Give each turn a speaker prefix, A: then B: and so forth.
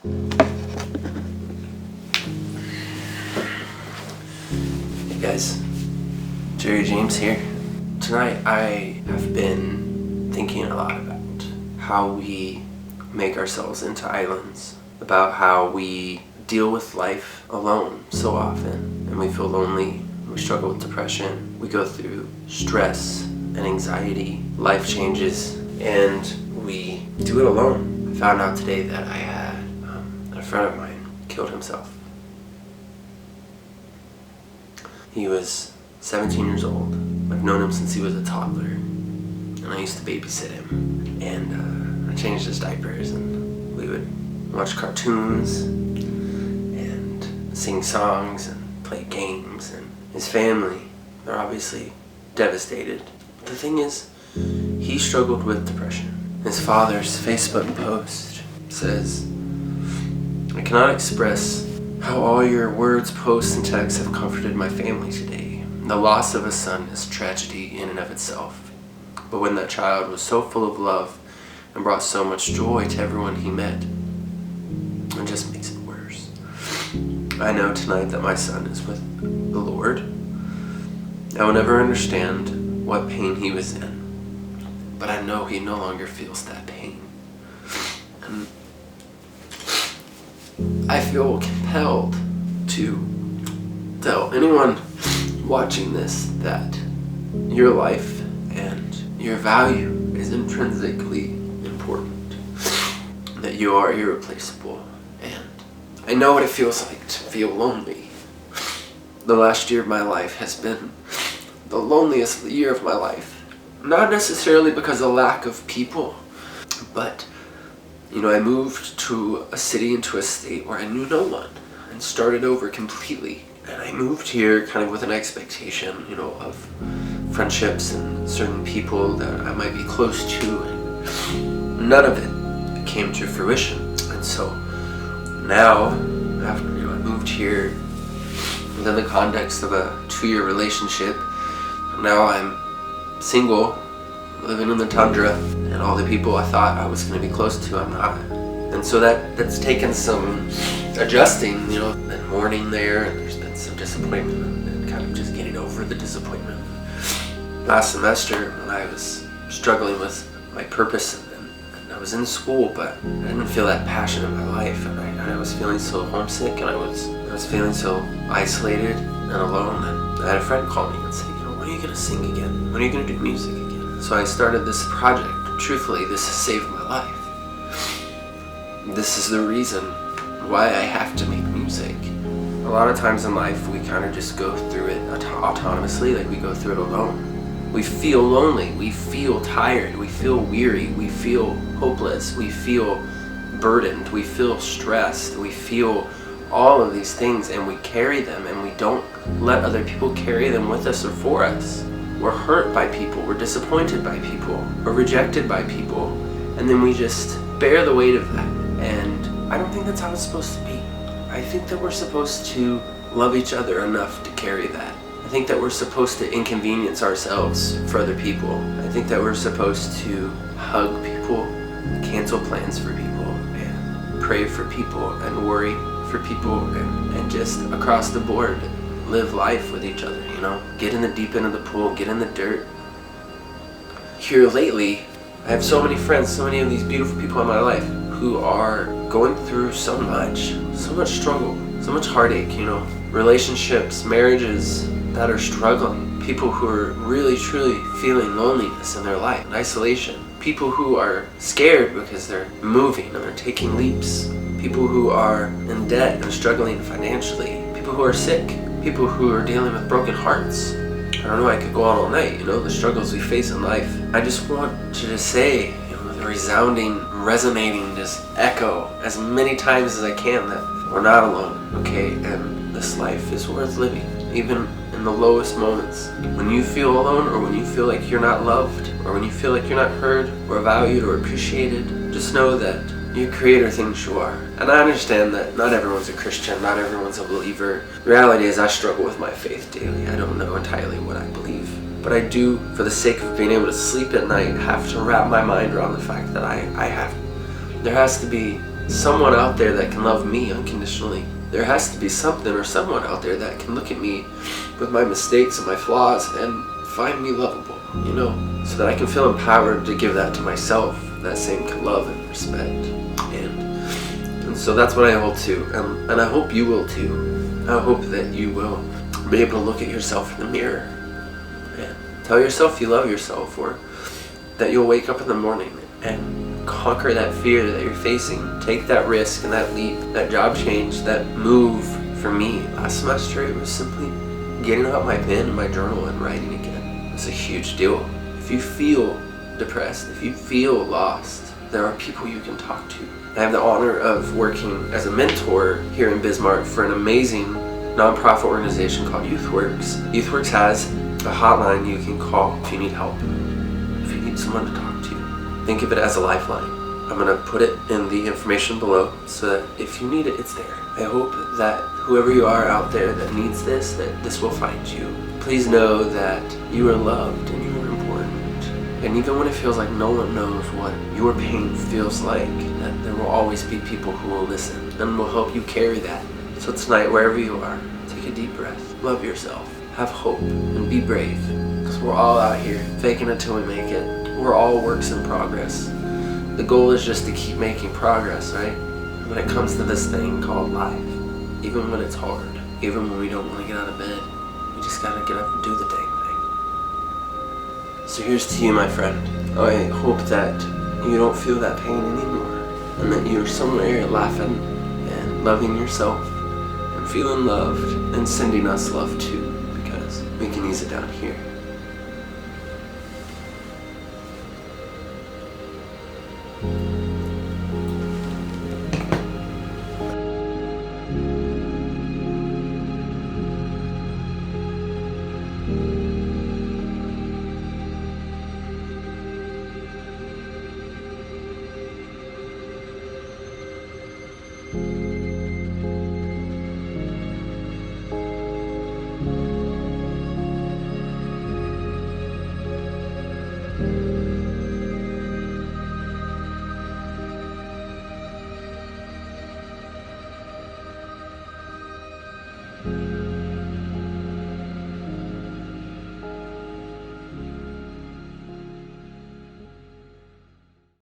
A: Hey guys, Jerrie James here. Tonight I have been thinking a lot about how we make ourselves into islands, about how we deal with life alone so often, and we feel lonely, we struggle with depression, we go through stress and anxiety, life changes, and we do it alone. I found out today that I had a friend of mine killed himself. He was 17 years old. I've known him since he was a toddler, and I used to babysit him. And I changed his diapers, and we would watch cartoons and sing songs and play games. And his family, they're obviously devastated. But the thing is, he struggled with depression. His father's Facebook post says, "I cannot express how all your words, posts, and texts have comforted my family today. The loss of a son is tragedy in and of itself. But when that child was so full of love and brought so much joy to everyone he met, it just makes it worse. I know tonight that my son is with the Lord. I will never understand what pain he was in, but I know he no longer feels that pain. And I feel compelled to tell anyone watching this that your life and your value is intrinsically important, that you are irreplaceable. And I know what it feels like to feel lonely. The last year of my life has been the loneliest year of my life. Not necessarily because of lack of people, but I moved to a city, into a state where I knew no one and started over completely. And I moved here kind of with an expectation, of friendships and certain people that I might be close to, and none of it came to fruition. And so now, after I moved here within the context of a 2-year relationship, now I'm single, living in the tundra, and all the people I thought I was going to be close to, I'm not. And so that's taken some adjusting, and mourning there, and there's been some disappointment, and kind of just getting over the disappointment. Last semester, when I was struggling with my purpose, and I was in school, but I didn't feel that passion in my life, and I was feeling so homesick, and I was feeling so isolated and alone, and I had a friend call me and say, when are you going to sing again? When are you going to do music again? So I started this project. Truthfully, this has saved my life. This is the reason why I have to make music. A lot of times in life, we kind of just go through it autonomously, like we go through it alone. We feel lonely, we feel tired, we feel weary, we feel hopeless, we feel burdened, we feel stressed, we feel all of these things, and we carry them, and we don't let other people carry them with us or for us. We're hurt by people, we're disappointed by people, we're rejected by people, and then we just bear the weight of that. And I don't think that's how it's supposed to be. I think that we're supposed to love each other enough to carry that. I think that we're supposed to inconvenience ourselves for other people. I think that we're supposed to hug people, cancel plans for people, and pray for people, and worry for people, and just across the board live life with each other, Get in the deep end of the pool, get in the dirt. Here lately, I have so many friends, so many of these beautiful people in my life who are going through so much struggle, so much heartache, relationships, marriages that are struggling, people who are really, truly feeling loneliness in their life, isolation, people who are scared because they're moving and they're taking leaps, people who are in debt and struggling financially, people who are sick, people who are dealing with broken hearts. I don't know, I could go on all night, the struggles we face in life. I just want to just say, the resounding, resonating, just echo as many times as I can that we're not alone, okay? And this life is worth living, even in the lowest moments. When you feel alone, or when you feel like you're not loved, or when you feel like you're not heard, or valued, or appreciated, just know that your Creator thinks you are. And I understand that not everyone's a Christian, not everyone's a believer. The reality is I struggle with my faith daily. I don't know entirely what I believe. But I do, for the sake of being able to sleep at night, have to wrap my mind around the fact that there has to be someone out there that can love me unconditionally. There has to be something or someone out there that can look at me with my mistakes and my flaws and find me lovable, so that I can feel empowered to give that to myself, that same love and respect. And so that's what I hold to, and I hope you will too. I hope that you will be able to look at yourself in the mirror and tell yourself you love yourself, or that you'll wake up in the morning and conquer that fear that you're facing. Take that risk and that leap, that job change, that move. For me, last semester, it was simply getting out my pen and my journal and writing again. It's a huge deal. If you feel depressed, if you feel lost, there are people you can talk to. I have the honor of working as a mentor here in Bismarck for an amazing nonprofit organization called YouthWorks. YouthWorks has a hotline you can call if you need help, if you need someone to talk to. Think of it as a lifeline. I'm going to put it in the information below so that if you need it, it's there. I hope that whoever you are out there that needs this, that this will find you. Please know that you are loved and you are important. And even when it feels like no one knows what your pain feels like, that there will always be people who will listen and will help you carry that. So tonight, wherever you are, take a deep breath, love yourself, have hope, and be brave. Because we're all out here faking it till we make it. We're all works in progress. The goal is just to keep making progress, right? When it comes to this thing called life, even when it's hard, even when we don't want to get out of bed, we just gotta get up and do the dang thing. So here's to you, my friend. I hope that you don't feel that pain anymore, and that you're somewhere laughing and loving yourself and feeling loved and sending us love too, because we can use it down here.
B: you.